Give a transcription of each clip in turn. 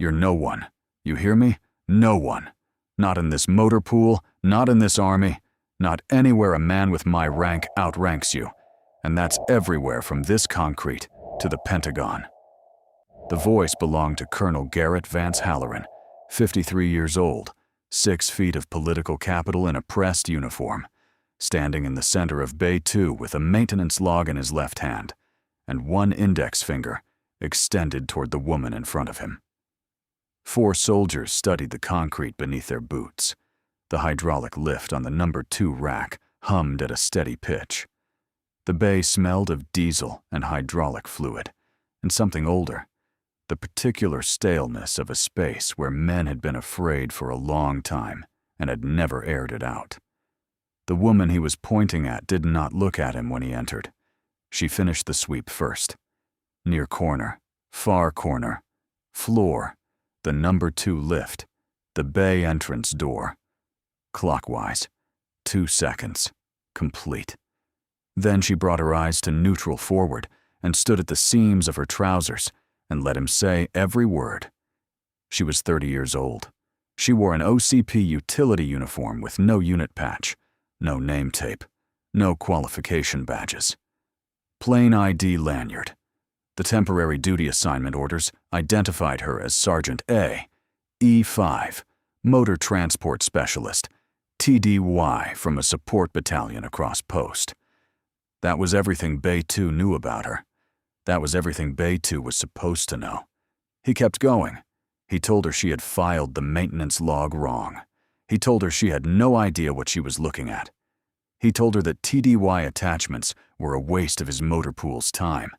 You're no one. You hear me? No one. Not in this motor pool, not in this army, not anywhere a man with my rank outranks you. And that's everywhere from this concrete to the Pentagon." The voice belonged to Colonel Garrett Vance Halloran, 53 years old, 6 feet of political capital in a pressed uniform, standing in the center of Bay 2 with a maintenance log in his left hand and one index finger extended toward the woman in front of him. 4 soldiers studied the concrete beneath their boots. The hydraulic lift on the number 2 rack hummed at a steady pitch. The bay smelled of diesel and hydraulic fluid, and something older, the particular staleness of a space where men had been afraid for a long time and had never aired it out. The woman he was pointing at did not look at him when he entered. She finished the sweep first. Near corner, far corner, floor, the number 2 lift, the bay entrance door. Clockwise, 2 seconds, complete. Then she brought her eyes to neutral forward and stood at the seams of her trousers and let him say every word. She was 30 years old. She wore an OCP utility uniform with no unit patch, no name tape, no qualification badges. Plain ID lanyard. The temporary duty assignment orders identified her as Sergeant A, E5, Motor Transport Specialist, TDY from a support battalion across post. That was everything Bay 2 knew about her. That was everything Bay 2 was supposed to know. He kept going. He told her she had filed the maintenance log wrong. He told her she had no idea what she was looking at. He told her that TDY attachments were a waste of his motor pool's time,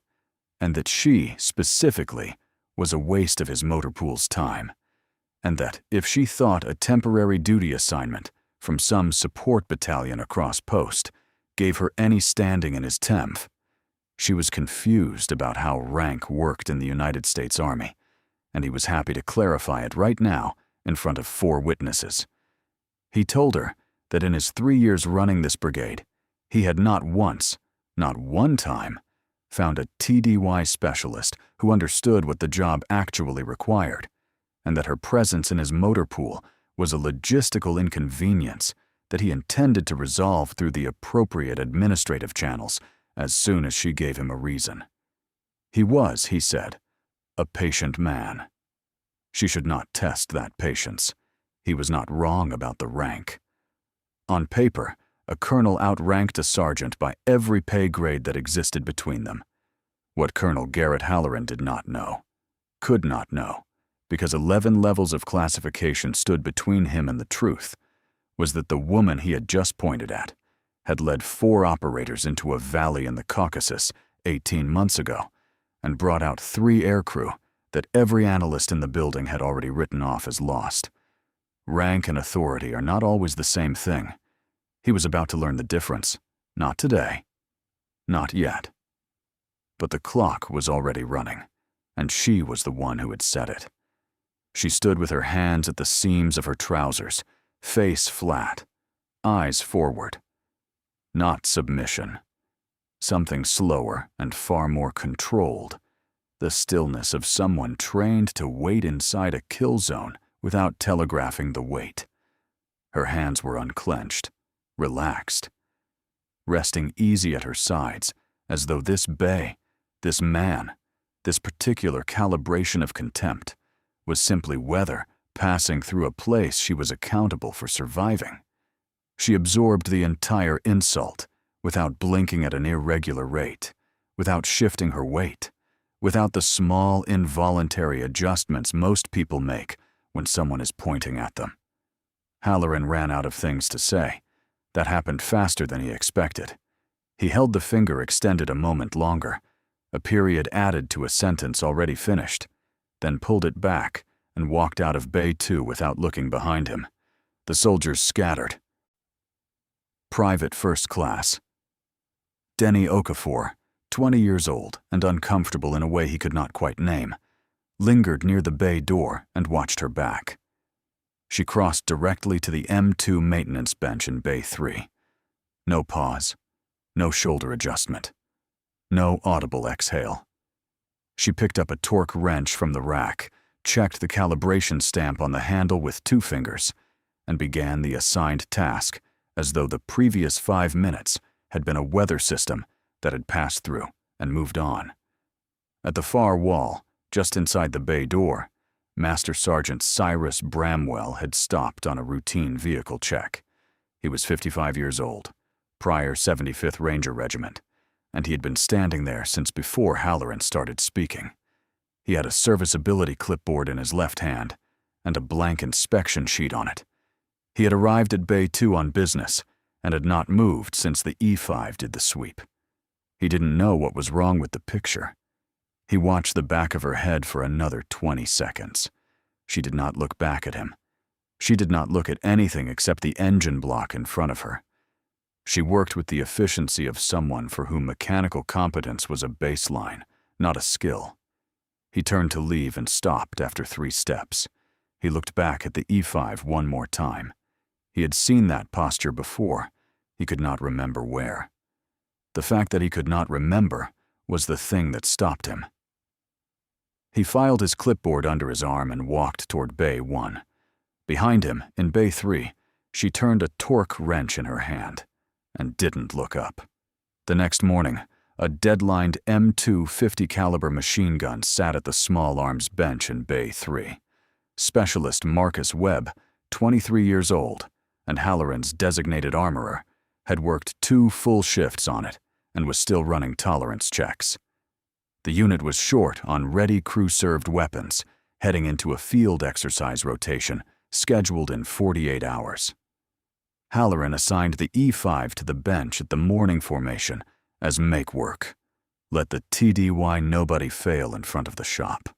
and that she, specifically, was a waste of his motor pool's time, and that if she thought a temporary duty assignment from some support battalion across post gave her any standing in his TEMF, she was confused about how rank worked in the United States Army, and he was happy to clarify it right now in front of 4 witnesses. He told her that in his 3 years running this brigade, he had not once, not one time, found a TDY specialist who understood what the job actually required, and that her presence in his motor pool was a logistical inconvenience that he intended to resolve through the appropriate administrative channels as soon as she gave him a reason. He was, he said, a patient man. She should not test that patience. He was not wrong about the rank. On paper, a colonel outranked a sergeant by every pay grade that existed between them. What Colonel Garrett Halloran did not know, could not know, because 11 levels of classification stood between him and the truth, was that the woman he had just pointed at had led 4 operators into a valley in the Caucasus 18 months ago and brought out 3 aircrew that every analyst in the building had already written off as lost. Rank and authority are not always the same thing. He was about to learn the difference. Not today. Not yet. But the clock was already running, and she was the one who had set it. She stood with her hands at the seams of her trousers, face flat, eyes forward. Not submission. Something slower and far more controlled. The stillness of someone trained to wait inside a kill zone without telegraphing the wait. Her hands were unclenched, relaxed, resting easy at her sides, as though this bay, this man, this particular calibration of contempt, was simply weather passing through a place she was accountable for surviving. She absorbed the entire insult without blinking at an irregular rate, without shifting her weight, without the small involuntary adjustments most people make when someone is pointing at them. Halloran ran out of things to say. That happened faster than he expected. He held the finger extended a moment longer, a period added to a sentence already finished, then pulled it back and walked out of Bay 2 without looking behind him. The soldiers scattered. Private First Class. Denny Okafor, 20 years old and uncomfortable in a way he could not quite name, lingered near the bay door and watched her back. She crossed directly to the M2 maintenance bench in Bay 3. No pause, no shoulder adjustment, no audible exhale. She picked up a torque wrench from the rack, checked the calibration stamp on the handle with 2 fingers, and began the assigned task as though the previous 5 minutes had been a weather system that had passed through and moved on. At the far wall, just inside the bay door, Master Sergeant Cyrus Bramwell had stopped on a routine vehicle check. He was 55 years old, prior 75th Ranger Regiment, and he had been standing there since before Halloran started speaking. He had a serviceability clipboard in his left hand and a blank inspection sheet on it. He had arrived at Bay 2 on business and had not moved since the E5 did the sweep. He didn't know what was wrong with the picture. He watched the back of her head for another 20 seconds. She did not look back at him. She did not look at anything except the engine block in front of her. She worked with the efficiency of someone for whom mechanical competence was a baseline, not a skill. He turned to leave and stopped after 3 steps. He looked back at the E5 one more time. He had seen that posture before. He could not remember where. The fact that he could not remember was the thing that stopped him. He filed his clipboard under his arm and walked toward Bay 1. Behind him, in Bay 3, she turned a torque wrench in her hand and didn't look up. The next morning, a deadlined M2 50 caliber machine gun sat at the small arms bench in Bay 3. Specialist Marcus Webb, 23 years old, and Halloran's designated armorer, had worked 2 full shifts on it and was still running tolerance checks. The unit was short on ready crew-served weapons, heading into a field exercise rotation scheduled in 48 hours. Halloran assigned the E5 to the bench at the morning formation as make work. Let the TDY nobody fail in front of the shop.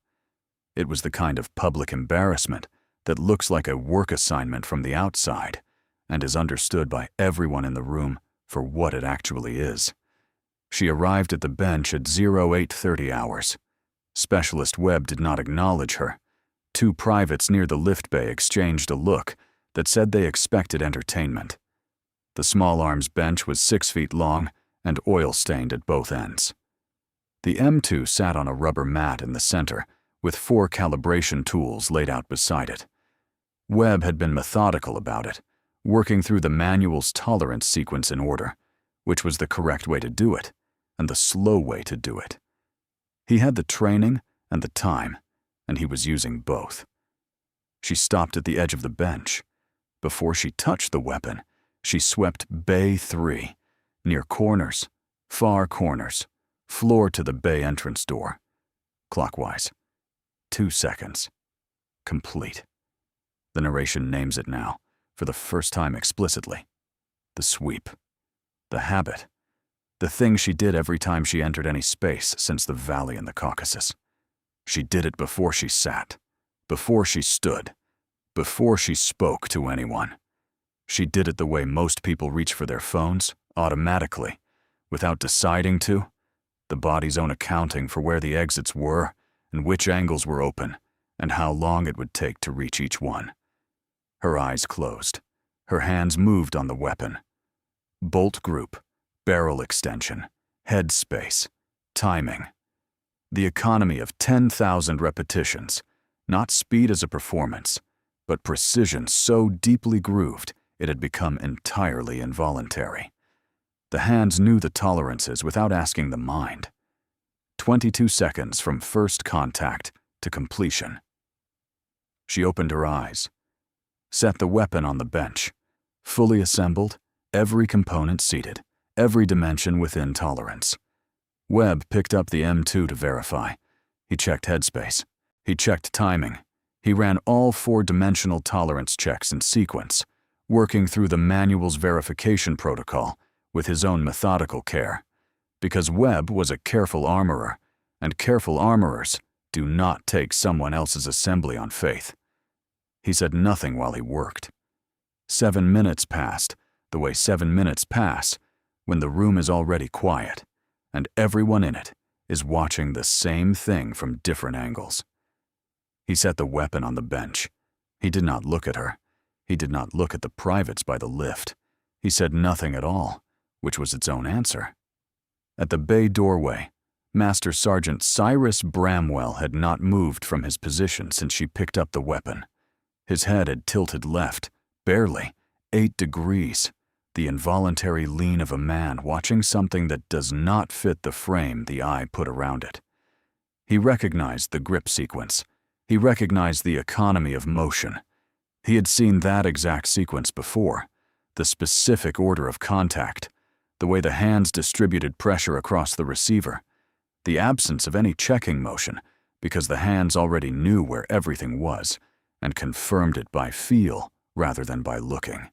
It was the kind of public embarrassment that looks like a work assignment from the outside and is understood by everyone in the room for what it actually is. She arrived at the bench at 0830 hours. Specialist Webb did not acknowledge her. 2 privates near the lift bay exchanged a look that said they expected entertainment. The small arms bench was 6 feet long and oil-stained at both ends. The M2 sat on a rubber mat in the center with 4 calibration tools laid out beside it. Webb had been methodical about it, working through the manual's tolerance sequence in order, which was the correct way to do it and the slow way to do it. He had the training and the time, and he was using both. She stopped at the edge of the bench. Before she touched the weapon, she swept Bay 3, near corners, far corners, floor to the bay entrance door. Clockwise. 2 seconds. Complete. The narration names it now, for the first time explicitly. The sweep. The habit. The thing she did every time she entered any space since the valley in the Caucasus. She did it before she sat, before she stood, before she spoke to anyone. She did it the way most people reach for their phones, automatically, without deciding to, the body's own accounting for where the exits were and which angles were open and how long it would take to reach each one. Her eyes closed. Her hands moved on the weapon. Bolt group, barrel extension, head space, timing. The economy of 10,000 repetitions, not speed as a performance, but precision so deeply grooved it had become entirely involuntary. The hands knew the tolerances without asking the mind. 22 seconds from first contact to completion. She opened her eyes, set the weapon on the bench, fully assembled, every component seated, every dimension within tolerance. Webb picked up the M2 to verify. He checked headspace. He checked timing. He ran all 4-dimensional tolerance checks in sequence, working through the manual's verification protocol with his own methodical care, because Webb was a careful armorer, and careful armorers do not take someone else's assembly on faith. He said nothing while he worked. 7 minutes passed, the way 7 minutes pass when the room is already quiet, and everyone in it is watching the same thing from different angles. He set the weapon on the bench. He did not look at her. He did not look at the privates by the lift. He said nothing at all, which was its own answer. At the bay doorway, Master Sergeant Cyrus Bramwell had not moved from his position since she picked up the weapon. His head had tilted left, barely, 8 degrees, the involuntary lean of a man watching something that does not fit the frame the eye put around it. He recognized the grip sequence. He recognized the economy of motion. He had seen that exact sequence before, the specific order of contact, the way the hands distributed pressure across the receiver, the absence of any checking motion because the hands already knew where everything was and confirmed it by feel rather than by looking.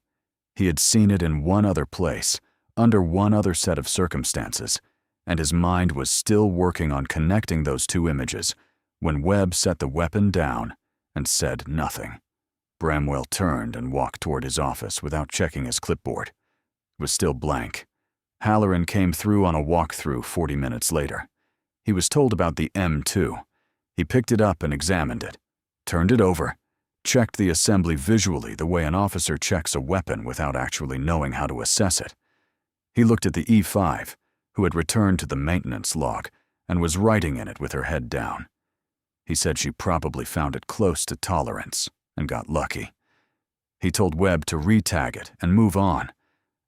He had seen it in one other place, under one other set of circumstances, and his mind was still working on connecting those two images when Webb set the weapon down and said nothing. Bramwell turned and walked toward his office without checking his clipboard. It was still blank. Halloran came through on a walkthrough 40 minutes later. He was told about the M2. He picked it up and examined it, turned it over, checked the assembly visually the way an officer checks a weapon without actually knowing how to assess it. He looked at the E5, who had returned to the maintenance log and was writing in it with her head down. He said she probably found it close to tolerance and got lucky. He told Webb to re-tag it and move on,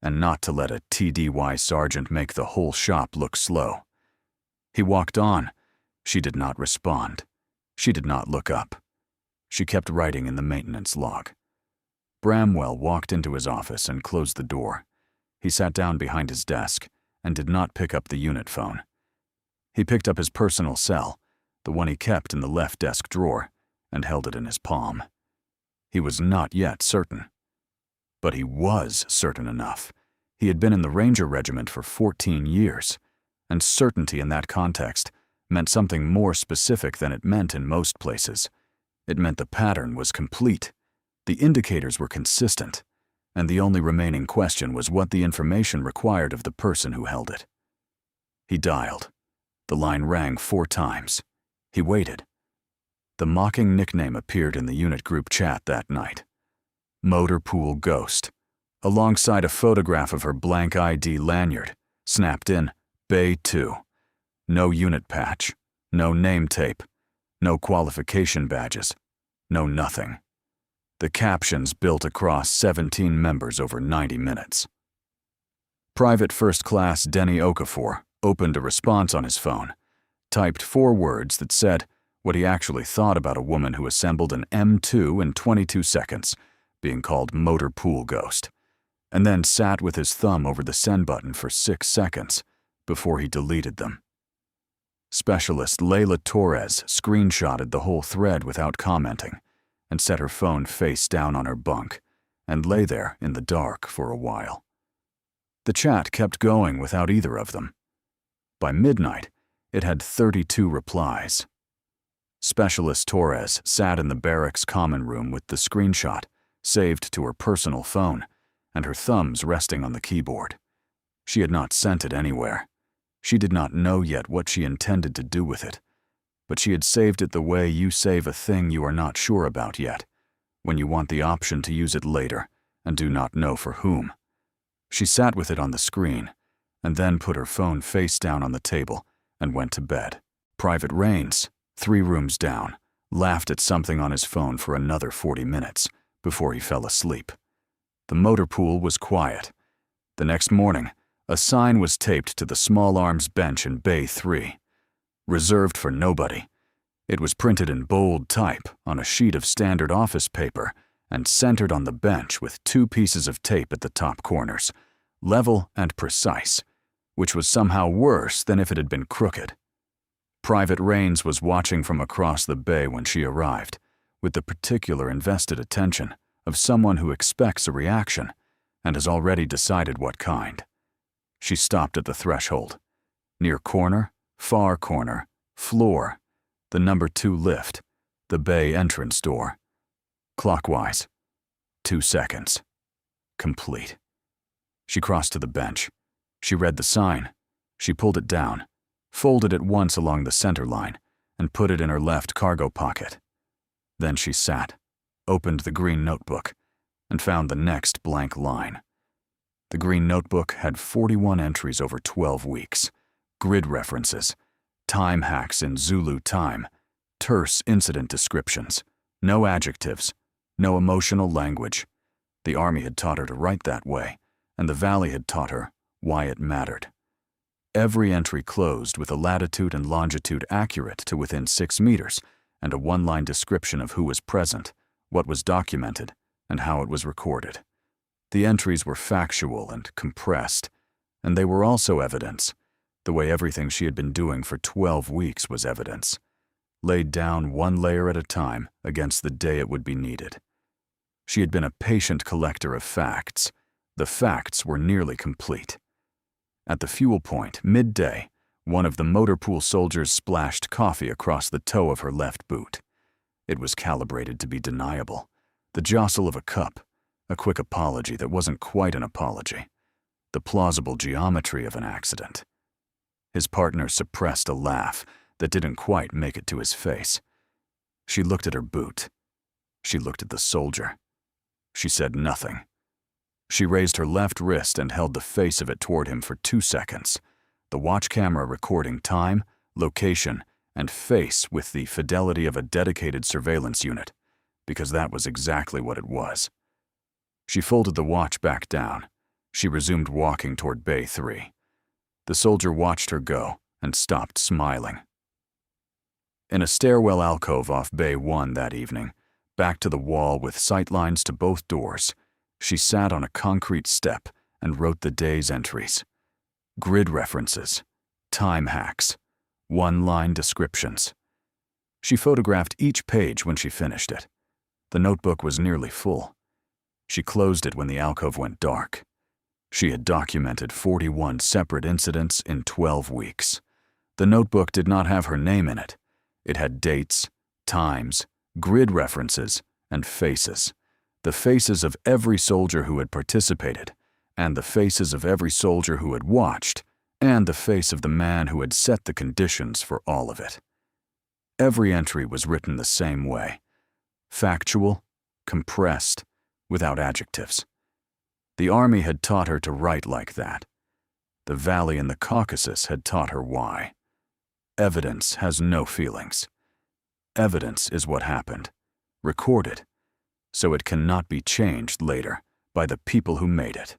and not to let a TDY sergeant make the whole shop look slow. He walked on. She did not respond. She did not look up. She kept writing in the maintenance log. Bramwell walked into his office and closed the door. He sat down behind his desk and did not pick up the unit phone. He picked up his personal cell, the one he kept in the left desk drawer, and held it in his palm. He was not yet certain. But he was certain enough. He had been in the Ranger Regiment for 14 years, and certainty in that context meant something more specific than it meant in most places. It meant the pattern was complete, the indicators were consistent, and the only remaining question was what the information required of the person who held it. He dialed. The line rang 4 times. He waited. The mocking nickname appeared in the unit group chat that night. Motor Pool Ghost, alongside a photograph of her blank ID lanyard, snapped in Bay 2. No unit patch, no name tape, no qualification badges, no nothing. The captions built across 17 members over 90 minutes. Private First Class Denny Okafor opened a response on his phone, typed 4 words that said what he actually thought about a woman who assembled an M2 in 22 seconds, being called Motor Pool Ghost, and then sat with his thumb over the send button for 6 seconds before he deleted them. Specialist Layla Torres screenshotted the whole thread without commenting and set her phone face down on her bunk and lay there in the dark for a while. The chat kept going without either of them. By midnight, it had 32 replies. Specialist Torres sat in the barracks common room with the screenshot saved to her personal phone and her thumbs resting on the keyboard. She had not sent it anywhere. She did not know yet what she intended to do with it, but she had saved it the way you save a thing you are not sure about yet, when you want the option to use it later and do not know for whom. She sat with it on the screen and then put her phone face down on the table and went to bed. Private Rains, 3 rooms down, laughed at something on his phone for another 40 minutes before he fell asleep. The motor pool was quiet. The next morning, a sign was taped to the small arms bench in Bay 3. Reserved for nobody. It was printed in bold type on a sheet of standard office paper and centered on the bench with 2 pieces of tape at the top corners, level and precise, which was somehow worse than if it had been crooked. Private Rains was watching from across the bay when she arrived, with the particular invested attention of someone who expects a reaction and has already decided what kind. She stopped at the threshold. Near corner, far corner, floor, the number 2 lift, the bay entrance door. Clockwise. 2 seconds. Complete. She crossed to the bench. She read the sign. She pulled it down, folded it once along the center line, and put it in her left cargo pocket. Then she sat, opened the green notebook, and found the next blank line. The green notebook had 41 entries over 12 weeks, grid references, Time hacks in Zulu time, terse incident descriptions, no adjectives, no emotional language. The Army had taught her to write that way, and the Valley had taught her why it mattered. Every entry closed with a latitude and longitude accurate to within 6 meters, and a one-line description of who was present, what was documented, and how it was recorded. The entries were factual and compressed, and they were also evidence, the way everything she had been doing for 12 weeks was evidence, laid down one layer at a time against the day it would be needed. She had been a patient collector of facts. The facts were nearly complete. At the fuel point, midday, one of the motor pool soldiers splashed coffee across the toe of her left boot. It was calibrated to be deniable. The jostle of a cup, a quick apology that wasn't quite an apology, the plausible geometry of an accident. His partner suppressed a laugh that didn't quite make it to his face. She looked at her boot. She looked at the soldier. She said nothing. She raised her left wrist and held the face of it toward him for 2 seconds, the watch camera recording time, location, and face with the fidelity of a dedicated surveillance unit, because that was exactly what it was. She folded the watch back down. She resumed walking toward Bay 3. The soldier watched her go and stopped smiling. In a stairwell alcove off Bay 1 that evening, back to the wall with sightlines to both doors, she sat on a concrete step and wrote the day's entries. Grid references, time hacks, one-line descriptions. She photographed each page when she finished it. The notebook was nearly full. She closed it when the alcove went dark. She had documented 41 separate incidents in 12 weeks. The notebook did not have her name in it. It had dates, times, grid references, and faces. The faces of every soldier who had participated, and the faces of every soldier who had watched, and the face of the man who had set the conditions for all of it. Every entry was written the same way. Factual, compressed, without adjectives. The Army had taught her to write like that. The Valley and the Caucasus had taught her why. Evidence has no feelings. Evidence is what happened, recorded, so it cannot be changed later by the people who made it.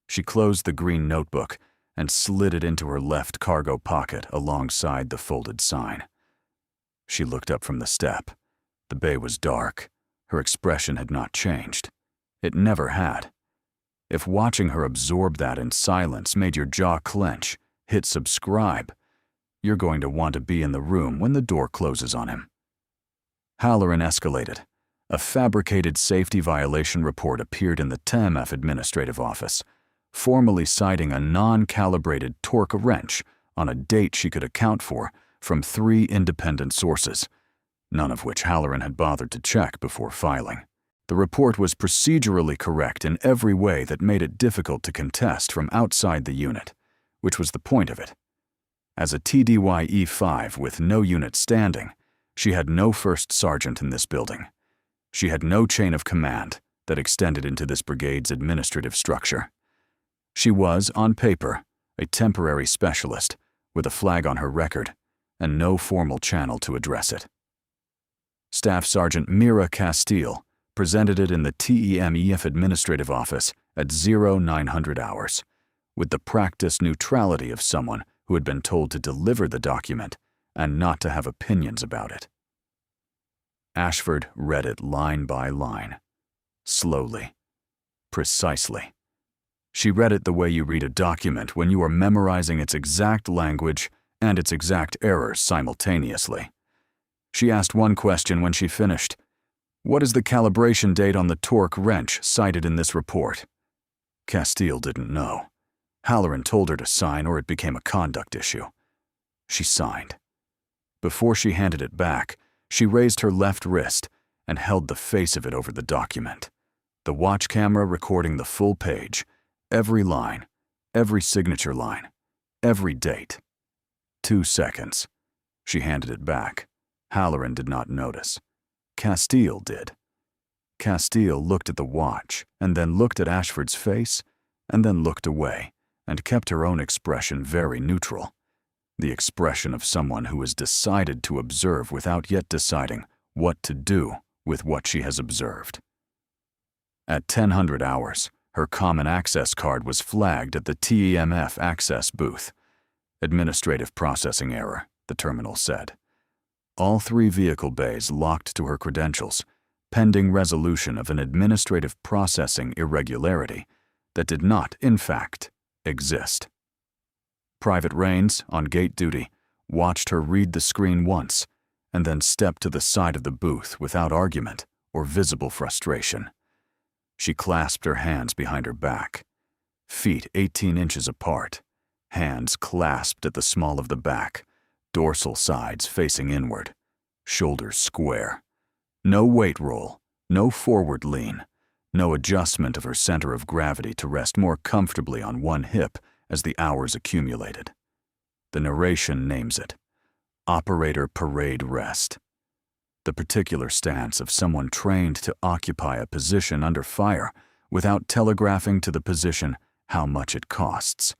She closed the green notebook and slid it into her left cargo pocket alongside the folded sign. She looked up from the step. The bay was dark. Her expression had not changed. It never had. If watching her absorb that in silence made your jaw clench, hit subscribe. You're going to want to be in the room when the door closes on him. Halloran escalated. A fabricated safety violation report appeared in the TMF administrative office, formally citing a non-calibrated torque wrench on a date she could account for from 3 independent sources, none of which Halloran had bothered to check before filing. The report was procedurally correct in every way that made it difficult to contest from outside the unit, which was the point of it. As a TDY E5 with no unit standing, she had no first sergeant in this building. She had no chain of command that extended into this brigade's administrative structure. She was, on paper, a temporary specialist with a flag on her record and no formal channel to address it. Staff Sergeant Mira Castile presented it in the TEMEF administrative office at 0900 hours, with the practiced neutrality of someone who had been told to deliver the document and not to have opinions about it. Ashford read it line by line, slowly, precisely. She read it the way you read a document when you are memorizing its exact language and its exact errors simultaneously. She asked one question when she finished. What is the calibration date on the torque wrench cited in this report? Castile didn't know. Halloran told her to sign or it became a conduct issue. She signed. Before she handed it back, she raised her left wrist and held the face of it over the document. The watch camera recording the full page, every line, every signature line, every date. 2 seconds. She handed it back. Halloran did not notice. Castile did. Castile looked at the watch and then looked at Ashford's face and then looked away and kept her own expression very neutral. the expression of someone who has decided to observe without yet deciding what to do with what she has observed. At 1000 hours, her common access card was flagged at the TEMF access booth. Administrative processing error, the terminal said. All 3 vehicle bays locked to her credentials, pending resolution of an administrative processing irregularity that did not, in fact, exist. Private Rains, on gate duty, watched her read the screen once and then stepped to the side of the booth without argument or visible frustration. She clasped her hands behind her back, feet 18 inches apart, hands clasped at the small of the back, dorsal sides facing inward, shoulders square. No weight roll, no forward lean, no adjustment of her center of gravity to rest more comfortably on one hip as the hours accumulated. The narration names it Operator Parade Rest. The particular stance of someone trained to occupy a position under fire without telegraphing to the position how much it costs.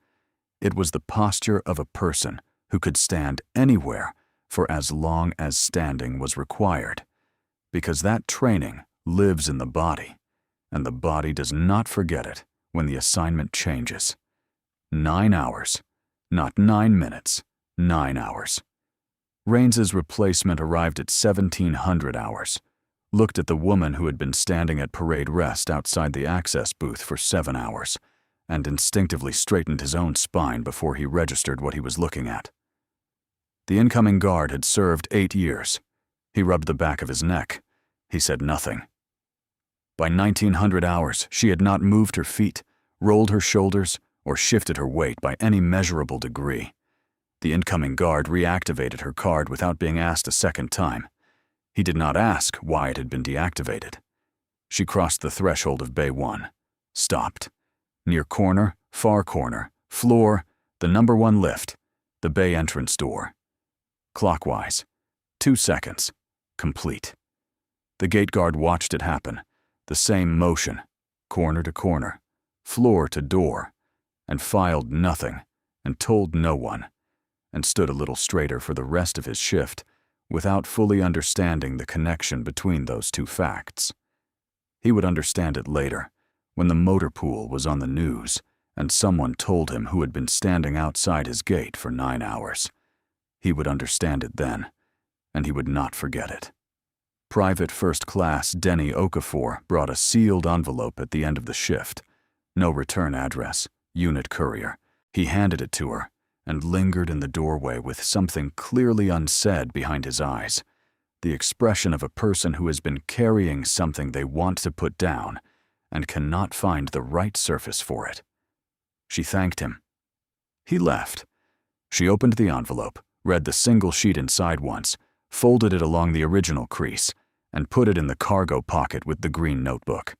It was the posture of a person who could stand anywhere for as long as standing was required, because that training lives in the body, and the body does not forget it when the assignment changes. 9 hours, not 9 minutes, 9 hours. Rains's replacement arrived at 1700 hours, looked at the woman who had been standing at parade rest outside the access booth for 7 hours, and instinctively straightened his own spine before he registered what he was looking at. The incoming guard had served 8 years. He rubbed the back of his neck. He said nothing. By 1900 hours, she had not moved her feet, rolled her shoulders, or shifted her weight by any measurable degree. The incoming guard reactivated her card without being asked a second time. He did not ask why it had been deactivated. She crossed the threshold of Bay 1, stopped. Near corner, far corner, floor, the number 1 lift, the bay entrance door. Clockwise, 2 seconds, complete. The gate guard watched it happen, the same motion, corner to corner, floor to door, and filed nothing, and told no one, and stood a little straighter for the rest of his shift without fully understanding the connection between those 2 facts. He would understand it later, when the motor pool was on the news and someone told him who had been standing outside his gate for 9 hours. He would understand it then, and he would not forget it. Private First Class Denny Okafor brought a sealed envelope at the end of the shift. No return address, unit courier. He handed it to her and lingered in the doorway with something clearly unsaid behind his eyes, the expression of a person who has been carrying something they want to put down and cannot find the right surface for it. She thanked him. He left. She opened the envelope, read the single sheet inside once, folded it along the original crease, and put it in the cargo pocket with the green notebook.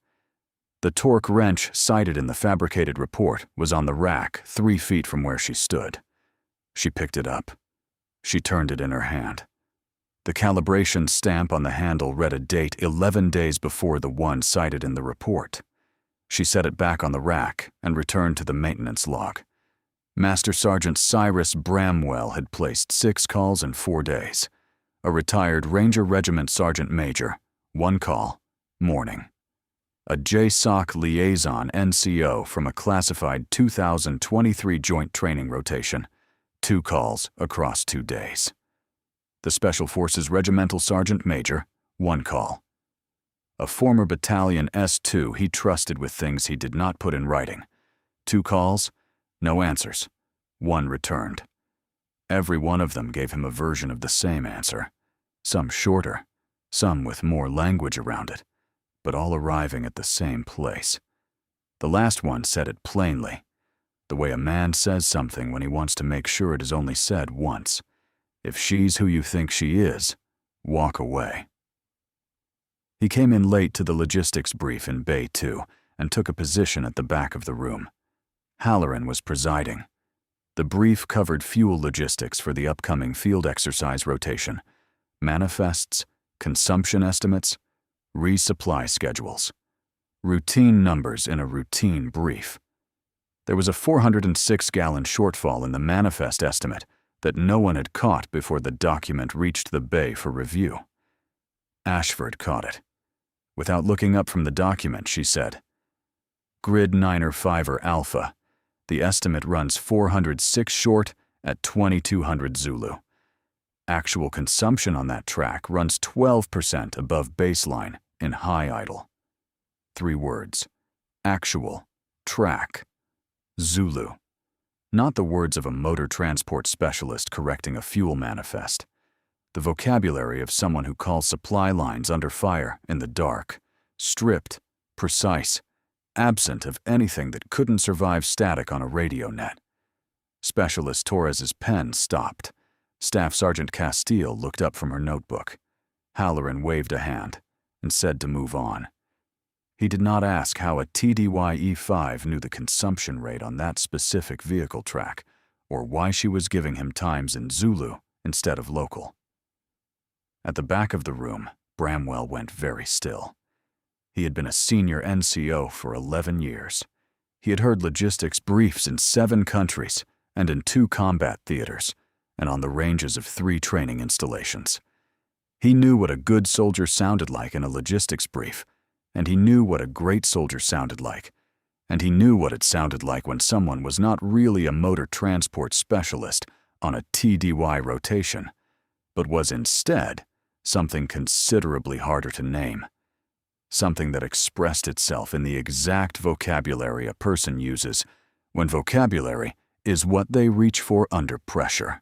The torque wrench cited in the fabricated report was on the rack 3 feet from where she stood. She picked it up. She turned it in her hand. The calibration stamp on the handle read a date 11 days before the one cited in the report. She set it back on the rack and returned to the maintenance log. Master Sergeant Cyrus Bramwell had placed 6 calls in 4 days. A retired Ranger Regiment Sergeant Major, 1 call, morning. A JSOC liaison NCO from a classified 2023 Joint Training Rotation, 2 calls across 2 days. The Special Forces Regimental Sergeant Major, 1 call. A former Battalion S2 he trusted with things he did not put in writing. 2 calls, no answers. 1 returned. Every one of them gave him a version of the same answer, some shorter, some with more language around it, but all arriving at the same place. The last one said it plainly, the way a man says something when he wants to make sure it is only said once. If she's who you think she is, walk away. He came in late to the logistics brief in Bay 2 and took a position at the back of the room. Halloran was presiding. The brief covered fuel logistics for the upcoming field exercise rotation, manifests, consumption estimates, resupply schedules. Routine numbers in a routine brief. There was a 406-gallon shortfall in the manifest estimate that no one had caught before the document reached the bay for review. Ashford caught it. Without looking up from the document, she said, "Grid 9er 5er Alpha. The estimate runs 406 short at 2200 Zulu. Actual consumption on that track runs 12% above baseline in high idle." 3 words. Actual. Track. Zulu. Not the words of a motor transport specialist correcting a fuel manifest. The vocabulary of someone who calls supply lines under fire in the dark, stripped, precise, absent of anything that couldn't survive static on a radio net. Specialist Torres's pen stopped. Staff Sergeant Castile looked up from her notebook. Halloran waved a hand and said to move on. He did not ask how a TDY-E5 knew the consumption rate on that specific vehicle track, or why she was giving him times in Zulu instead of local. At the back of the room, Bramwell went very still. He had been a senior NCO for 11 years. He had heard logistics briefs in 7 countries and in 2 combat theaters, and on the ranges of 3 training installations. He knew what a good soldier sounded like in a logistics brief, and he knew what a great soldier sounded like, and he knew what it sounded like when someone was not really a motor transport specialist on a TDY rotation, but was instead something considerably harder to name, something that expressed itself in the exact vocabulary a person uses when vocabulary is what they reach for under pressure,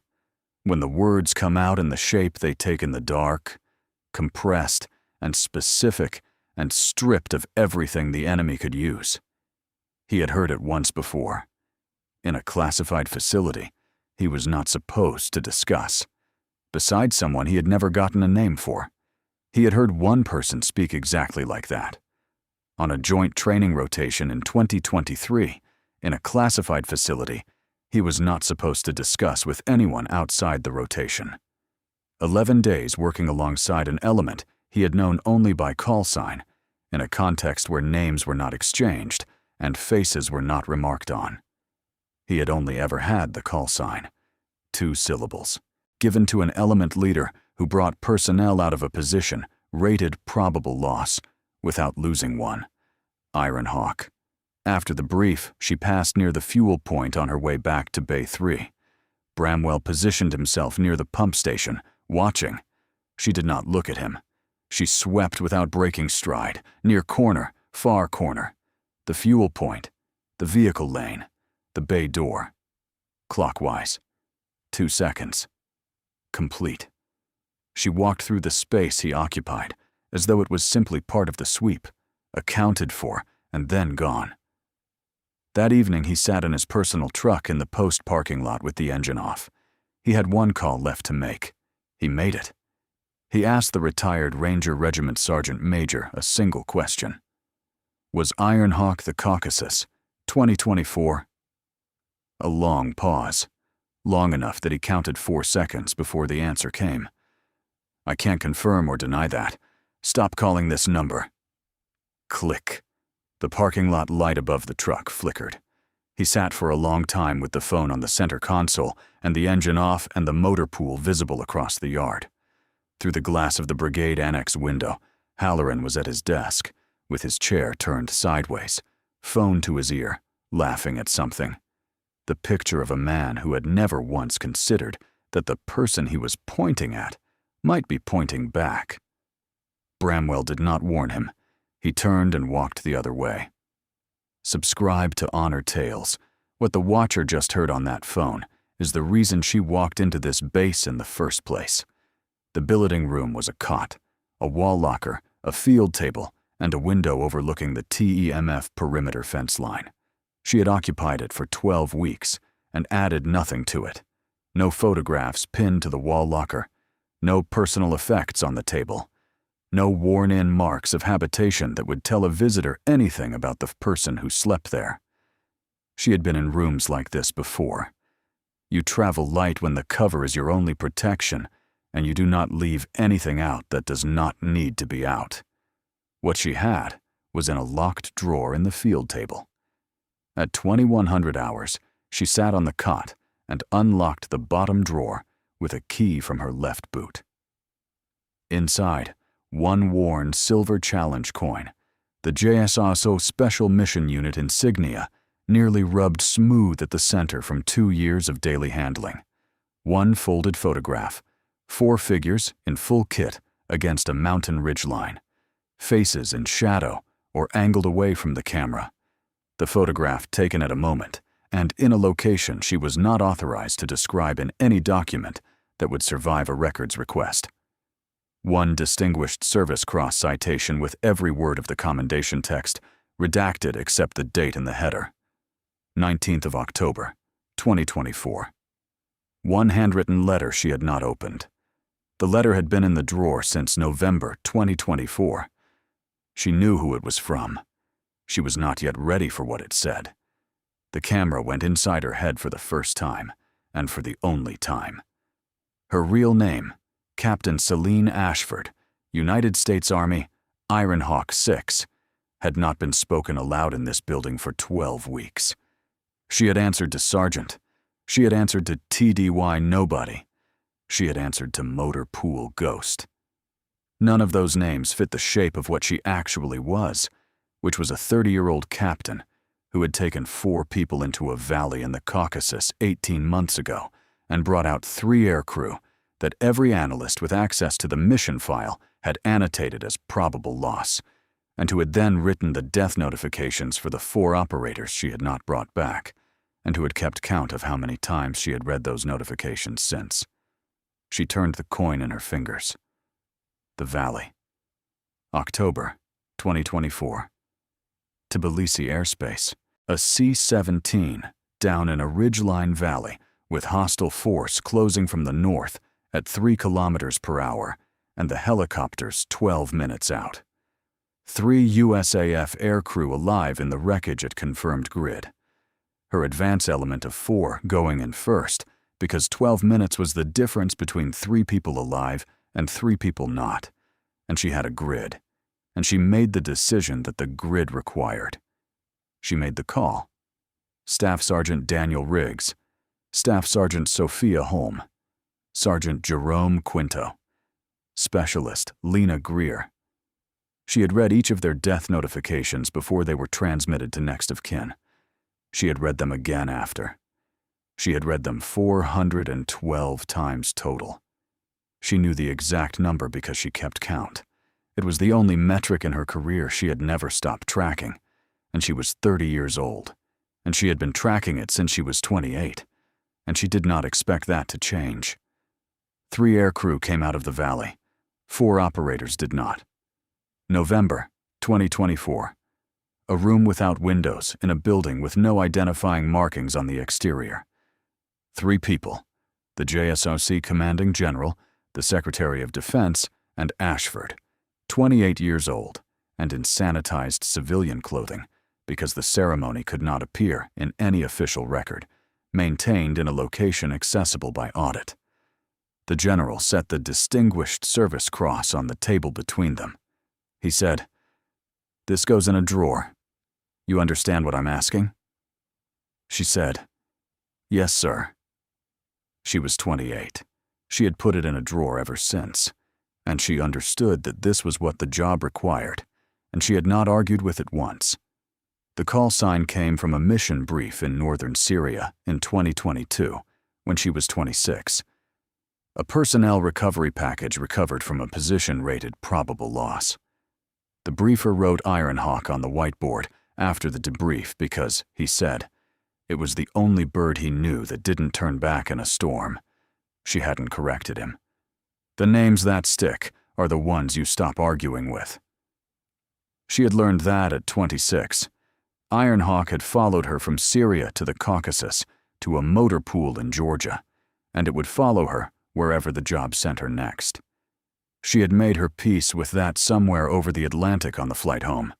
when the words come out in the shape they take in the dark, compressed and specific and stripped of everything the enemy could use. He had heard it once before. In a classified facility, he was not supposed to discuss. Beside someone he had never gotten a name for. He had heard one person speak exactly like that. On a joint training rotation in 2023, in a classified facility, he was not supposed to discuss with anyone outside the rotation. 11 days working alongside an element he had known only by call sign, in a context where names were not exchanged and faces were not remarked on. He had only ever had the call sign, 2 syllables, given to an element leader who brought personnel out of a position rated probable loss without losing one. Iron Hawk. After the brief, she passed near the fuel point on her way back to Bay 3. Bramwell positioned himself near the pump station, watching. She did not look at him. She swept without breaking stride, near corner, far corner. The fuel point, the vehicle lane, the bay door. Clockwise. 2 seconds. Complete. She walked through the space he occupied, as though it was simply part of the sweep, accounted for, and then gone. That evening he sat in his personal truck in the post parking lot with the engine off. He had one call left to make. He made it. He asked the retired Ranger Regiment Sergeant Major a single question. Was Iron Hawk the Caucasus, 2024? A long pause, long enough that he counted 4 seconds before the answer came. I can't confirm or deny that. Stop calling this number. Click. The parking lot light above the truck flickered. He sat for a long time with the phone on the center console and the engine off and the motor pool visible across the yard. Through the glass of the brigade annex window, Halloran was at his desk, with his chair turned sideways, phone to his ear, laughing at something. The picture of a man who had never once considered that the person he was pointing at might be pointing back. Bramwell did not warn him. He turned and walked the other way. Subscribe to Honor Tales. What the watcher just heard on that phone is the reason she walked into this base in the first place. The billeting room was a cot, a wall locker, a field table, and a window overlooking the TEMF perimeter fence line. She had occupied it for 12 weeks and added nothing to it. No photographs pinned to the wall locker, no personal effects on the table, no worn-in marks of habitation that would tell a visitor anything about the person who slept there. She had been in rooms like this before. You travel light when the cover is your only protection, and you do not leave anything out that does not need to be out. What she had was in a locked drawer in the field table. At 2100 hours, she sat on the cot and unlocked the bottom drawer with a key from her left boot. Inside, one worn silver challenge coin, the JSOSO Special Mission Unit insignia, nearly rubbed smooth at the center from 2 years of daily handling. One folded photograph, 4 figures in full kit against a mountain ridgeline, faces in shadow or angled away from the camera. The photograph taken at a moment and in a location she was not authorized to describe in any document that would survive a records request. One Distinguished Service Cross citation with every word of the commendation text redacted except the date in the header. 19th of October, 2024. One handwritten letter she had not opened. The letter had been in the drawer since November 2024. She knew who it was from. She was not yet ready for what it said. The camera went inside her head for the first time, and for the only time. Her real name, Captain Celine Ashford, United States Army, Ironhawk 6, had not been spoken aloud in this building for 12 weeks. She had answered to Sergeant. She had answered to TDY Nobody. She had answered to Motor Pool Ghost. None of those names fit the shape of what she actually was, which was a 30-year-old captain who had taken 4 people into a valley in the Caucasus 18 months ago and brought out 3 aircrew that every analyst with access to the mission file had annotated as probable loss, and who had then written the death notifications for the 4 operators she had not brought back, and who had kept count of how many times she had read those notifications since. She turned the coin in her fingers. The valley. October 2024. Tbilisi airspace. A C-17 down in a ridgeline valley with hostile force closing from the north at 3 kilometers per hour and the helicopters 12 minutes out. 3 USAF aircrew alive in the wreckage at confirmed grid. Her advance element of 4 going in first because 12 minutes was the difference between 3 people alive and 3 people not, and she had a grid, and she made the decision that the grid required. She made the call. Staff Sergeant Daniel Riggs, Staff Sergeant Sophia Holm, Sergeant Jerome Quinto, Specialist Lena Greer. She had read each of their death notifications before they were transmitted to next of kin. She had read them again after. She had read them 412 times total. She knew the exact number because she kept count. It was the only metric in her career she had never stopped tracking, and she was 30 years old, and she had been tracking it since she was 28, and she did not expect that to change. 3 aircrew came out of the valley. 4 operators did not. November 2024. A room without windows in a building with no identifying markings on the exterior. 3 people, the JSOC Commanding General, the Secretary of Defense, and Ashford, 28 years old, and in sanitized civilian clothing, because the ceremony could not appear in any official record, maintained in a location accessible by audit. The general set the Distinguished Service Cross on the table between them. He said, "This goes in a drawer. You understand what I'm asking?" She said, "Yes, sir." She was 28. She had put it in a drawer ever since, and she understood that this was what the job required, and she had not argued with it once. The call sign came from a mission brief in northern Syria in 2022, when she was 26. A personnel recovery package recovered from a position rated probable loss. The briefer wrote Ironhawk on the whiteboard after the debrief because, he said, it was the only bird he knew that didn't turn back in a storm. She hadn't corrected him. The names that stick are the ones you stop arguing with. She had learned that at 26. Ironhawk had followed her from Syria to the Caucasus to a motor pool in Georgia, and it would follow her wherever the job sent her next. She had made her peace with that somewhere over the Atlantic on the flight home.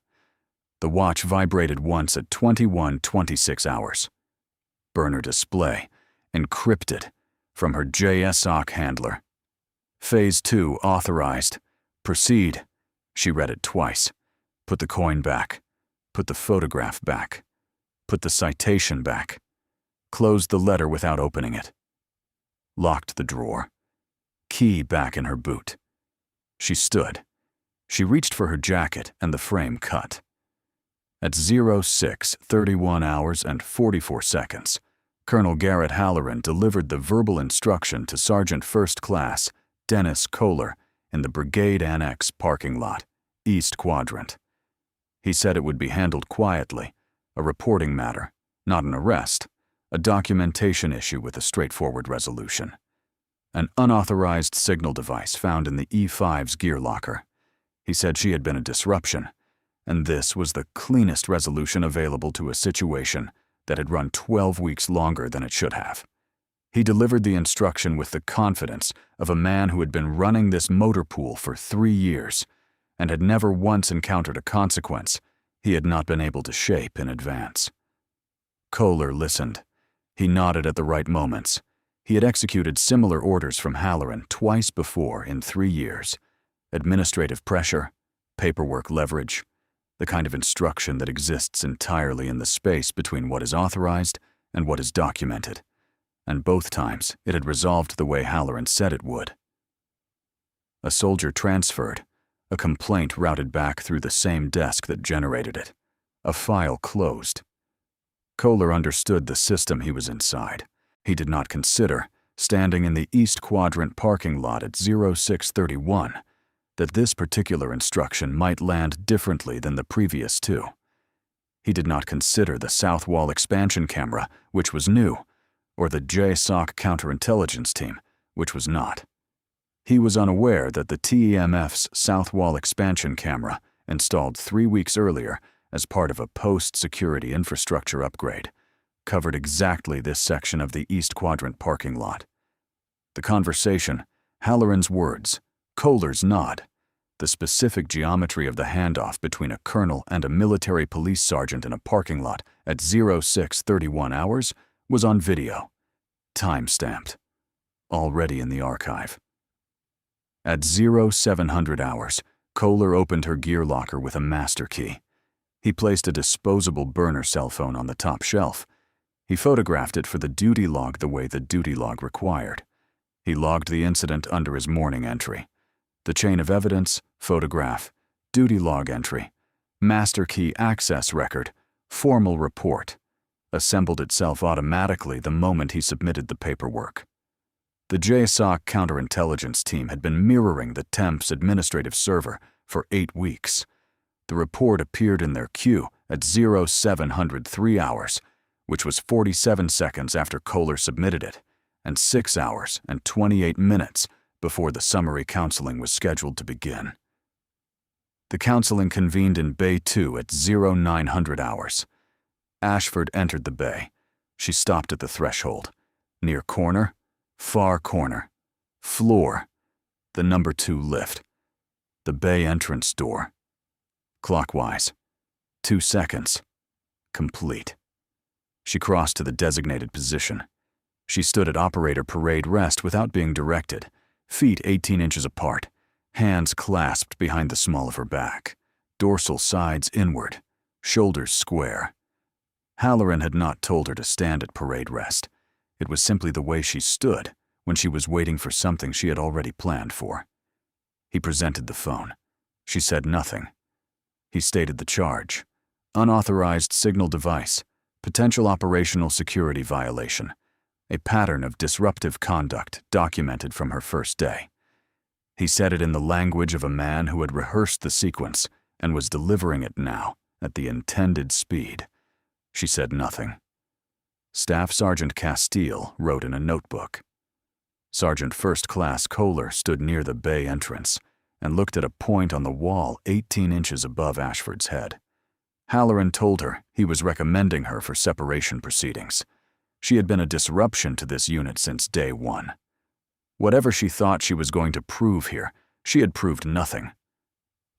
The watch vibrated once at 21:26 hours. Burner display, encrypted, from her JSOC handler. Phase 2 authorized. Proceed. She read it twice. Put the coin back. Put the photograph back. Put the citation back. closed the letter without opening it, locked the drawer, key back in her boot. She stood. She reached for her jacket and the frame cut. At 06:31 hours and 44 seconds, Colonel Garrett Halloran delivered the verbal instruction to Sergeant First Class Dennis Kohler in the Brigade Annex parking lot, East Quadrant. He said it would be handled quietly, a reporting matter, not an arrest, a documentation issue with a straightforward resolution. An unauthorized signal device found in the E5's gear locker. He said she had been a disruption, and this was the cleanest resolution available to a situation that had run 12 weeks longer than it should have. He delivered the instruction with the confidence of a man who had been running this motor pool for 3 years and had never once encountered a consequence he had not been able to shape in advance. Kohler listened. He nodded at the right moments. He had executed similar orders from Halloran twice before in 3 years. Administrative pressure, paperwork leverage, the kind of instruction that exists entirely in the space between what is authorized and what is documented. And both times it had resolved the way Halloran said it would. A soldier transferred, a complaint routed back through the same desk that generated it, a file closed. Kohler understood the system he was inside. He did not consider, standing in the East Quadrant parking lot at 06:31, that this particular instruction might land differently than the previous two. He did not consider the south wall expansion camera, which was new, or the JSOC counterintelligence team, which was not. He was unaware that the TEMF's south wall expansion camera, installed 3 weeks earlier as part of a post-security infrastructure upgrade, covered exactly this section of the East Quadrant parking lot. The conversation, Halloran's words, Kohler's nod, the specific geometry of the handoff between a colonel and a military police sergeant in a parking lot at 06:31 hours was on video, time-stamped, already in the archive. At 0700 hours, Kohler opened her gear locker with a master key. He placed a disposable burner cell phone on the top shelf. He photographed it for the duty log the way the duty log required. He logged the incident under his morning entry. The chain of evidence, photograph, duty log entry, master key access record, formal report, assembled itself automatically the moment he submitted the paperwork. The JSOC counterintelligence team had been mirroring the TEMP's administrative server for 8 weeks. The report appeared in their queue at 0703 hours, which was 47 seconds after Kohler submitted it, and 6 hours and 28 minutes before the summary counseling was scheduled to begin. The counseling convened in Bay 2 at 0900 hours. Ashford entered the bay. She stopped at the threshold. Near corner, far corner, floor, the number 2 lift, the bay entrance door. Clockwise, 2 seconds, complete. She crossed to the designated position. She stood at operator parade rest without being directed, feet 18 inches apart, hands clasped behind the small of her back, dorsal sides inward, shoulders square. Halloran had not told her to stand at parade rest. It was simply the way she stood when she was waiting for something she had already planned for. He presented the phone. She said nothing. He stated the charge: unauthorized signal device, potential operational security violation, a pattern of disruptive conduct documented from her first day. He said it in the language of a man who had rehearsed the sequence and was delivering it now at the intended speed. She said nothing. Staff Sergeant Castile wrote in a notebook. Sergeant First Class Kohler stood near the bay entrance and looked at a point on the wall 18 inches above Ashford's head. Halloran told her he was recommending her for separation proceedings. She had been a disruption to this unit since day 1. Whatever she thought she was going to prove here, she had proved nothing.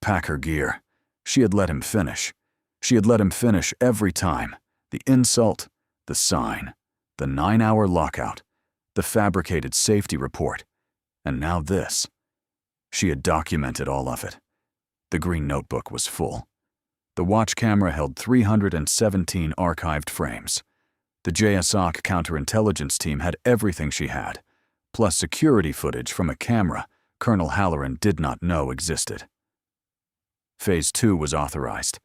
Pack her gear. She had let him finish. She had let him finish every time. The insult, the sign, the 9-hour lockout, the fabricated safety report, and now this. She had documented all of it. The green notebook was full. The watch camera held 317 archived frames. The JSOC counterintelligence team had everything she had, plus security footage from a camera Colonel Halloran did not know existed. Phase 2 was authorized.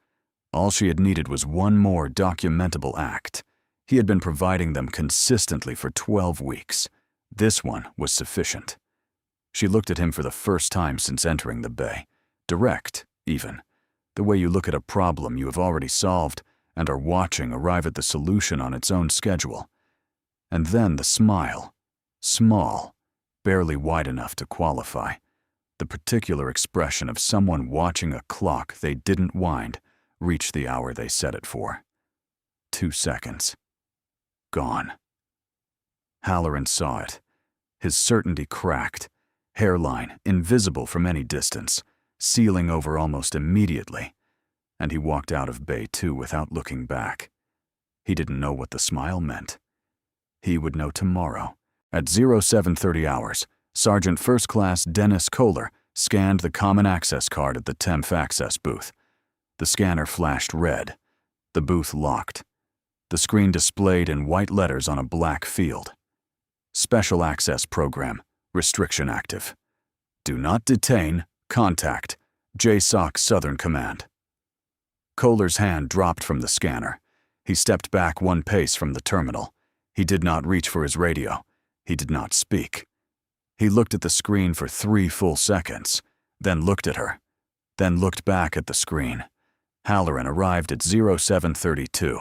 All she had needed was one more documentable act. He had been providing them consistently for 12 weeks. This one was sufficient. She looked at him for the first time since entering the bay. Direct, even. The way you look at a problem you have already solved and are watching arrive at the solution on its own schedule. And then the smile. Small, barely wide enough to qualify. The particular expression of someone watching a clock they didn't wind reach the hour they set it for. 2 seconds. Gone. Halloran saw it. His certainty cracked, hairline invisible from any distance, sealing over almost immediately, and he walked out of Bay 2 without looking back. He didn't know what the smile meant. He would know tomorrow. At 0730 hours, Sergeant First Class Dennis Kohler scanned the common access card at the Temph access booth. The scanner flashed red. The booth locked. The screen displayed in white letters on a black field. Special Access Program. Restriction active. Do not detain. Contact. JSOC Southern Command. Kohler's hand dropped from the scanner. He stepped back 1 pace from the terminal. He did not reach for his radio. He did not speak. He looked at the screen for 3 full seconds, then looked at her, then looked back at the screen. Halloran arrived at 0732.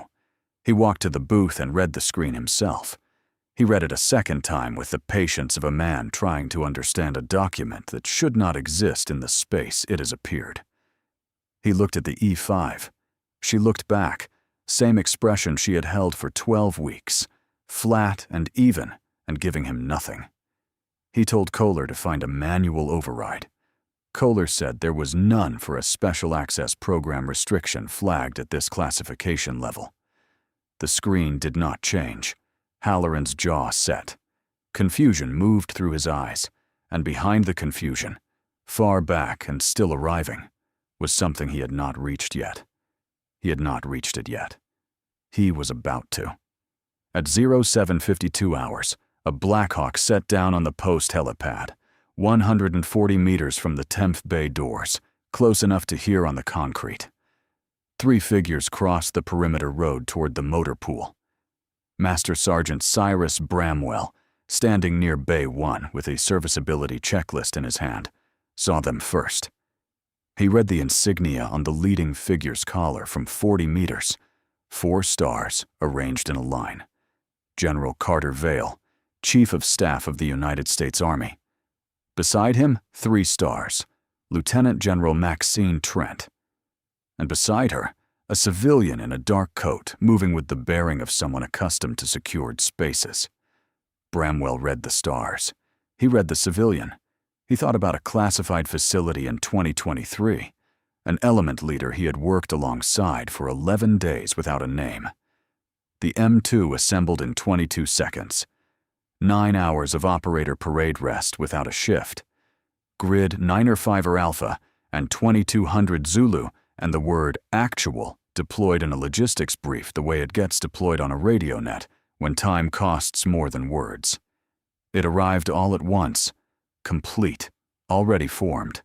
He walked to the booth and read the screen himself. He read it a second time with the patience of a man trying to understand a document that should not exist in the space it has appeared. He looked at the E5. She looked back, same expression she had held for 12 weeks, flat and even, and giving him nothing. He told Kohler to find a manual override. Kohler said there was none for a special access program restriction flagged at this classification level. The screen did not change. Halloran's jaw set. Confusion moved through his eyes, and behind the confusion, far back and still arriving, was something he had not reached yet. He had not reached it yet. He was about to. At 0752 hours, a Blackhawk set down on the post helipad, 140 meters from the Temph Bay doors, close enough to hear on the concrete. 3 figures crossed the perimeter road toward the motor pool. Master Sergeant Cyrus Bramwell, standing near Bay 1 with a serviceability checklist in his hand, saw them first. He read the insignia on the leading figure's collar from 40 meters, 4 stars arranged in a line. General Carter Vale, Chief of Staff of the United States Army. Beside him, 3 stars, Lieutenant General Maxine Trent. And beside her, a civilian in a dark coat moving with the bearing of someone accustomed to secured spaces. Bramwell read the stars. He read the civilian. He thought about a classified facility in 2023, an element leader he had worked alongside for 11 days without a name. The M2 assembled in 22 seconds. 9 hours of operator parade rest without a shift. Grid 9er-5er Alpha and 2200 Zulu and the word actual deployed in a logistics brief the way it gets deployed on a radio net when time costs more than words. It arrived all at once, complete, already formed.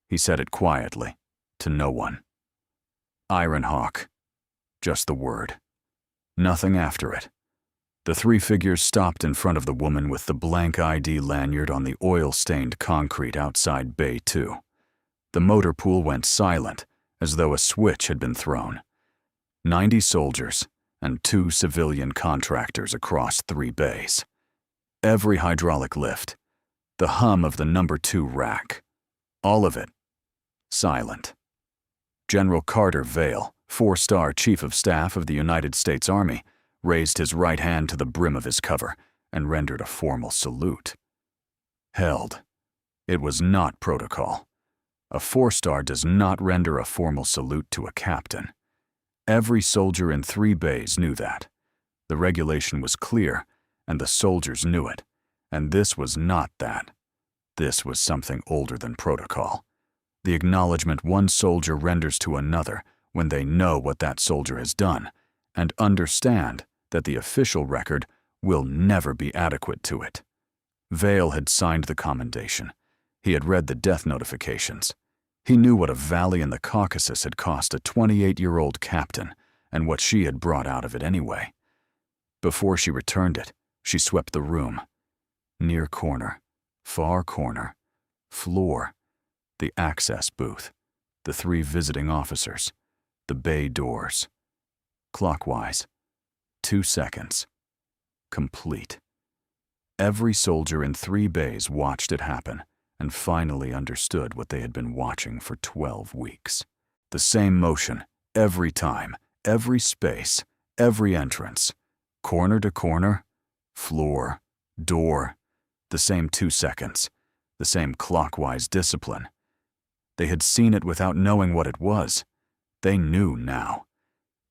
He said it quietly, to no one. Iron Hawk. Just the word. Nothing after it. The 3 figures stopped in front of the woman with the blank ID lanyard on the oil-stained concrete outside Bay 2. The motor pool went silent, as though a switch had been thrown. 90 soldiers and 2 civilian contractors across 3 bays. Every hydraulic lift. The hum of the number 2 rack. All of it. Silent. General Carter Vale, 4-star Chief of Staff of the United States Army, raised his right hand to the brim of his cover and rendered a formal salute. Held. It was not protocol. A 4-star does not render a formal salute to a captain. Every soldier in 3 bays knew that. The regulation was clear, and the soldiers knew it. And this was not that. This was something older than protocol. The acknowledgement one soldier renders to another when they know what that soldier has done, and understand that the official record will never be adequate to it. Vale had signed the commendation. He had read the death notifications. He knew what a valley in the Caucasus had cost a 28-year-old captain and what she had brought out of it anyway. Before she returned it, she swept the room. Near corner, far corner, floor, the access booth, the 3 visiting officers, the bay doors. Clockwise, 2 seconds. Complete. Every soldier in 3 bays watched it happen and finally understood what they had been watching for 12 weeks. The same motion, every time, every space, every entrance. Corner to corner, floor, door, the same 2 seconds, the same clockwise discipline. They had seen it without knowing what it was. They knew now.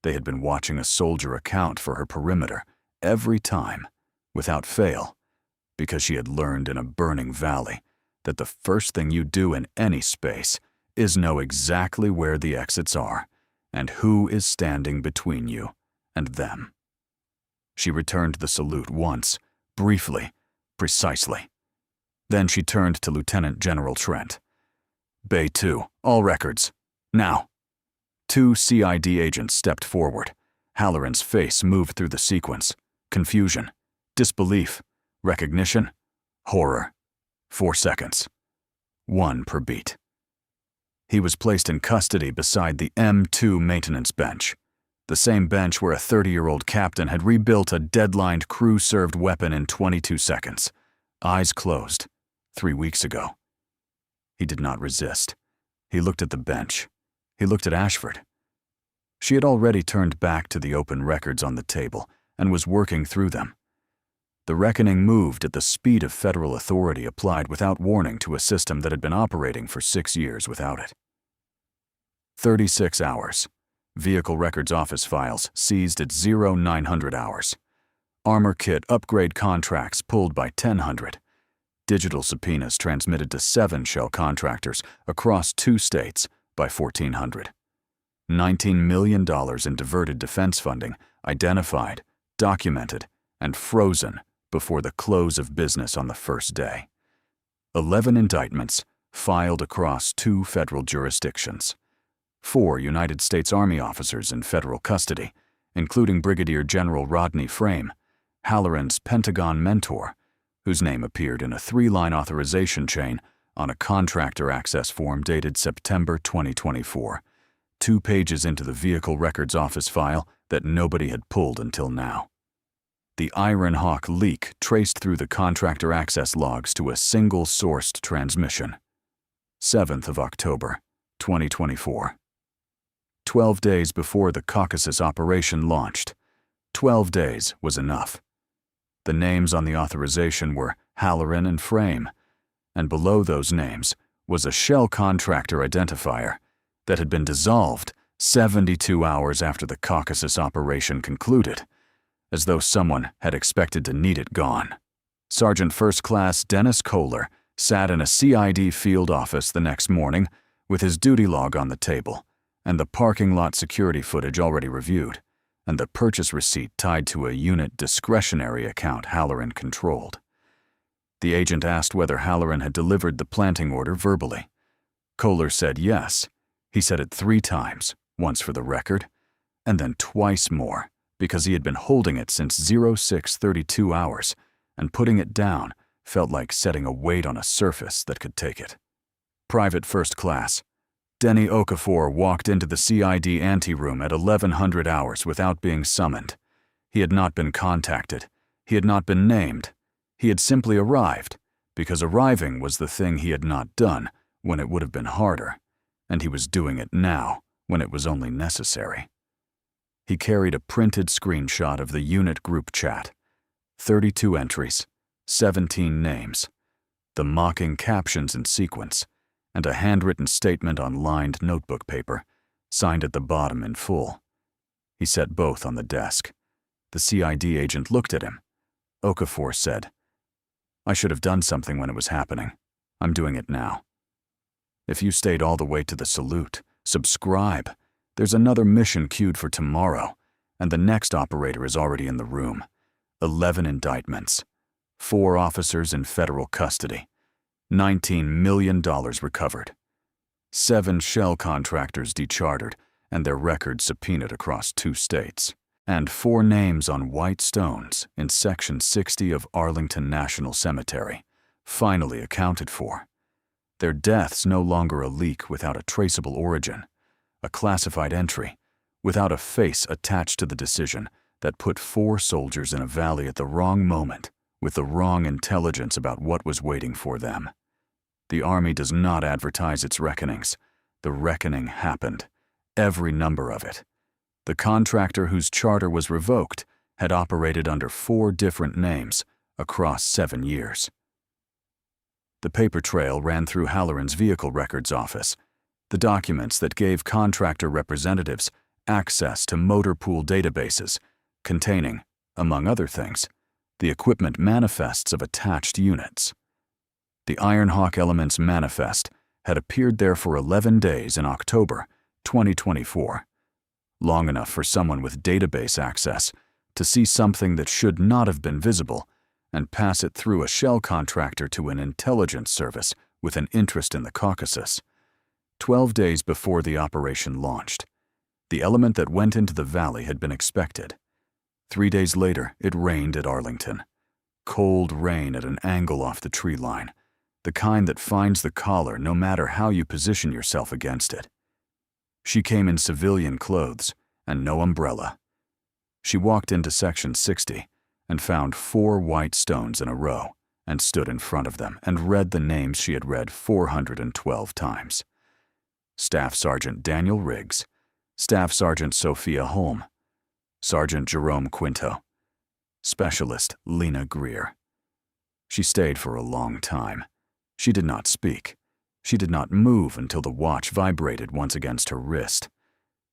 They had been watching a soldier account for her perimeter every time, without fail, because she had learned in a burning valley that the first thing you do in any space is know exactly where the exits are and who is standing between you and them. She returned the salute once, briefly, precisely. Then she turned to Lieutenant General Trent. Bay 2, all records. Now. 2 CID agents stepped forward. Halloran's face moved through the sequence. Confusion, disbelief, recognition, horror. 4 seconds. 1 per beat. He was placed in custody beside the M2 maintenance bench, the same bench where a 30-year-old captain had rebuilt a deadlined crew-served weapon in 22 seconds, eyes closed, 3 weeks ago. He did not resist. He looked at the bench. He looked at Ashford. She had already turned back to the open records on the table and was working through them. The reckoning moved at the speed of federal authority applied without warning to a system that had been operating for 6 years without it. 36 hours. Vehicle Records Office files seized at 0900 hours. Armor kit upgrade contracts pulled by 1000. Digital subpoenas transmitted to 7 shell contractors across 2 states by 1400. $19 million in diverted defense funding identified, documented, and frozen before the close of business on the first day. 11 indictments filed across 2 federal jurisdictions. 4 United States Army officers in federal custody, including Brigadier General Rodney Frame, Halloran's Pentagon mentor, whose name appeared in a 3-line authorization chain on a contractor access form dated September 2024, 2 pages into the Vehicle Records Office file that nobody had pulled until now. The Iron Hawk leak traced through the contractor access logs to a single-sourced transmission. 7th of October, 2024. 12 days before the Caucasus operation launched. 12 days was enough. The names on the authorization were Halloran and Frame, and below those names was a shell contractor identifier that had been dissolved 72 hours after the Caucasus operation concluded, as though someone had expected to need it gone. Sergeant First Class Dennis Kohler sat in a CID field office the next morning with his duty log on the table and the parking lot security footage already reviewed, and the purchase receipt tied to a unit discretionary account Halloran controlled. The agent asked whether Halloran had delivered the planting order verbally. Kohler said yes. He said it 3 times, once for the record, and then twice more, because he had been holding it since 0632 hours, and putting it down felt like setting a weight on a surface that could take it. Private First Class. Denny Okafor walked into the CID anteroom at 1100 hours without being summoned. He had not been contacted. He had not been named. He had simply arrived, because arriving was the thing he had not done when it would have been harder, and he was doing it now when it was only necessary. He carried a printed screenshot of the unit group chat. 32 entries, 17 names, the mocking captions in sequence, and a handwritten statement on lined notebook paper, signed at the bottom in full. He set both on the desk. The CID agent looked at him. Okafor said, "I should have done something when it was happening. I'm doing it now. If you stayed all the way to the salute, subscribe. There's another mission queued for tomorrow, and the next operator is already in the room. 11 indictments. 4 officers in federal custody. $19 million recovered. 7 shell contractors dechartered and their records subpoenaed across 2 states. And 4 names on white stones in Section 60 of Arlington National Cemetery, finally accounted for. Their deaths no longer a leak without a traceable origin, a classified entry, without a face attached to the decision that put 4 soldiers in a valley at the wrong moment, with the wrong intelligence about what was waiting for them. The Army does not advertise its reckonings. The reckoning happened, every number of it. The contractor whose charter was revoked had operated under 4 different names across 7 years. The paper trail ran through Halloran's vehicle records office, the documents that gave contractor representatives access to motor pool databases containing, among other things, the equipment manifests of attached units. The Ironhawk Elements manifest had appeared there for 11 days in October 2024, long enough for someone with database access to see something that should not have been visible and pass it through a shell contractor to an intelligence service with an interest in the Caucasus. 12 days before the operation launched, the element that went into the valley had been expected. 3 days later, it rained at Arlington. Cold rain at an angle off the tree line, the kind that finds the collar no matter how you position yourself against it. She came in civilian clothes and no umbrella. She walked into Section 60 and found 4 white stones in a row and stood in front of them and read the names she had read 412 times. Staff Sergeant Daniel Riggs, Staff Sergeant Sophia Holm, Sergeant Jerome Quinto, Specialist Lena Greer. She stayed for a long time. She did not speak. She did not move until the watch vibrated once against her wrist.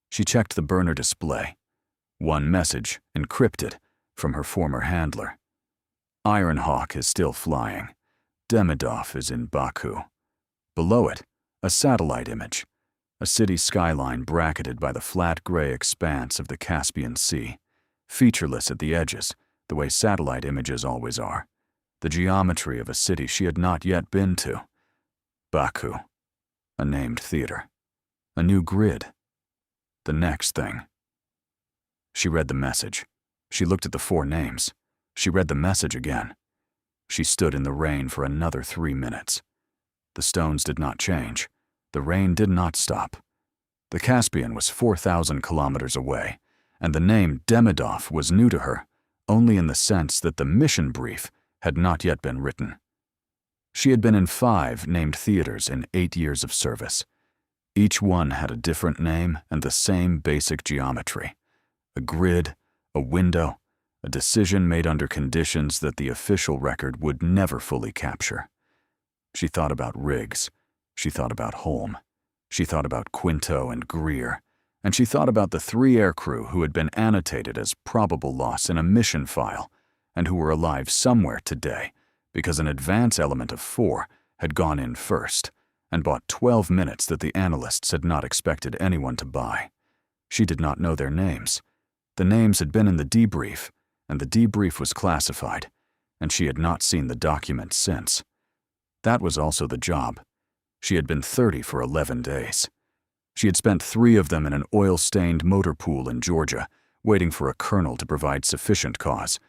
She checked the burner display. One message, encrypted, from her former handler. Ironhawk is still flying. Demidov is in Baku. Below it, a satellite image. A city skyline bracketed by the flat gray expanse of the Caspian Sea, featureless at the edges, the way satellite images always are. The geometry of a city she had not yet been to. Baku. A named theater. A new grid. The next thing. She read the message. She looked at the 4 names. She read the message again. She stood in the rain for another 3 minutes. The stones did not change. The rain did not stop. The Caspian was 4,000 kilometers away, and the name Demidov was new to her, only in the sense that the mission brief had not yet been written. She had been in 5 named theaters in 8 years of service. Each one had a different name and the same basic geometry. A grid, a window, a decision made under conditions that the official record would never fully capture. She thought about Riggs. She thought about Holm. She thought about Quinto and Greer. And she thought about the 3 aircrew who had been annotated as probable loss in a mission file and who were alive somewhere today because an advance element of 4 had gone in first and bought 12 minutes that the analysts had not expected anyone to buy. She did not know their names. The names had been in the debrief, and the debrief was classified, and she had not seen the document since. That was also the job. She had been 30 for 11 days. She had spent 3 of them in an oil-stained motor pool in Georgia, waiting for a colonel to provide sufficient cause,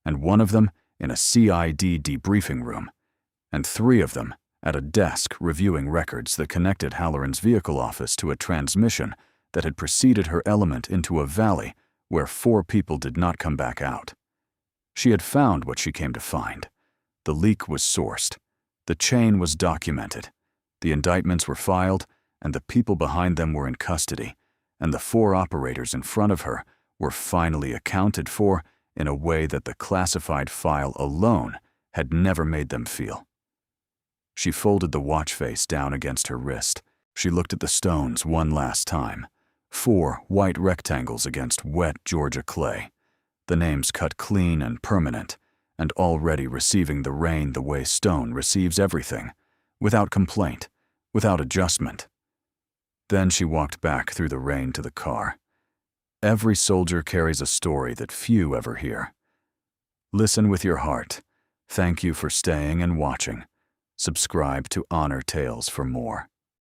and 1 of them in a CID debriefing room, and 3 of them at a desk reviewing records that connected Halloran's vehicle office to a transmission that had preceded her element into a valley where 4 people did not come back out. She had found what she came to find. The leak was sourced. The chain was documented. The indictments were filed, and the people behind them were in custody, and the 4 operators in front of her were finally accounted for in a way that the classified file alone had never made them feel. She folded the watch face down against her wrist. She looked at the stones one last time. 4 white rectangles against wet Georgia clay. The names cut clean and permanent, and already receiving the rain the way stone receives everything, without complaint, without adjustment. Then she walked back through the rain to the car. Every soldier carries a story that few ever hear. Listen with your heart. Thank you for staying and watching. Subscribe to Honor Tales for more.